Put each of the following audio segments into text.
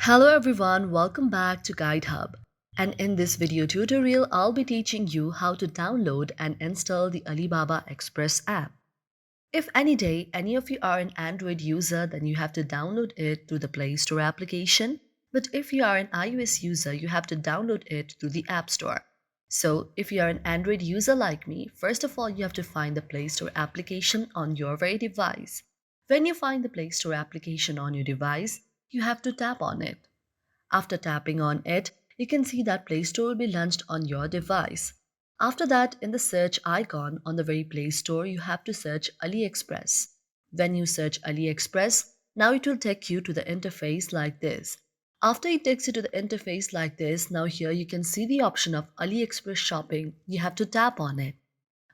Hello everyone, welcome back to Guide Hub. And in this video tutorial, I'll be teaching you how to download and install the Alibaba Express app. If any day any of you are an Android user, then you have to download it through the Play Store application. But if you are an iOS user, you have to download it through the App Store. So if you are an Android user like me, first of all, you have to find the Play Store application on your very device. When you find the Play Store application on your device, you have to tap on it. After tapping on it, you can see that Play Store will be launched on your device. After that, in the search icon on the very Play Store, you have to search AliExpress. When you search AliExpress, now it will take you to the interface like this. After it takes you to the interface like this, now here you can see the option of AliExpress shopping. You have to tap on it.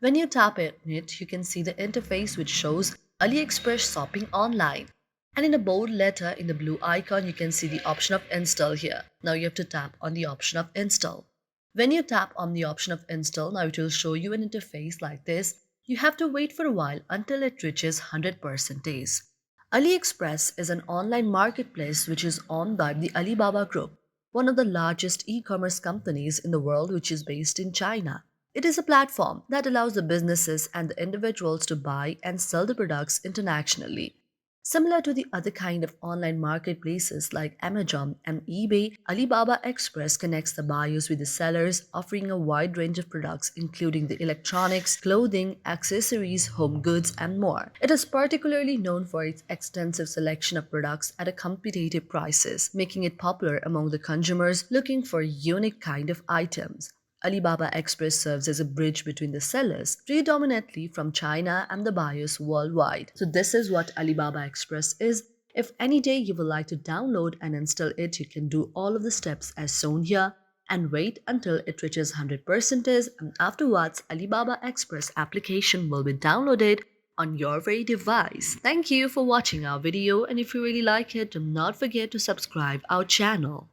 When you tap on it, you can see the interface which shows AliExpress shopping online. And in a bold letter in the blue icon, you can see the option of install here. Now you have to tap on the option of install. When you tap on the option of install, now it will show you an interface like this. You have to wait for a while until it reaches 100%. AliExpress is an online marketplace which is owned by the Alibaba Group, one of the largest e-commerce companies in the world which is based in China. It is a platform that allows the businesses and the individuals to buy and sell the products internationally. Similar to the other kind of online marketplaces like Amazon and eBay, Alibaba Express connects the buyers with the sellers, offering a wide range of products including the electronics, clothing, accessories, home goods, and more. It is particularly known for its extensive selection of products at a competitive prices, making it popular among the consumers looking for unique kind of items. Alibaba Express serves as a bridge between the sellers, predominantly from China, and the buyers worldwide. So, this is what Alibaba Express is. If any day you would like to download and install it, you can do all of the steps as shown here and wait until it reaches 100%, and afterwards, Alibaba Express application will be downloaded on your very device. Thank you for watching our video, and if you really like it, do not forget to subscribe our channel.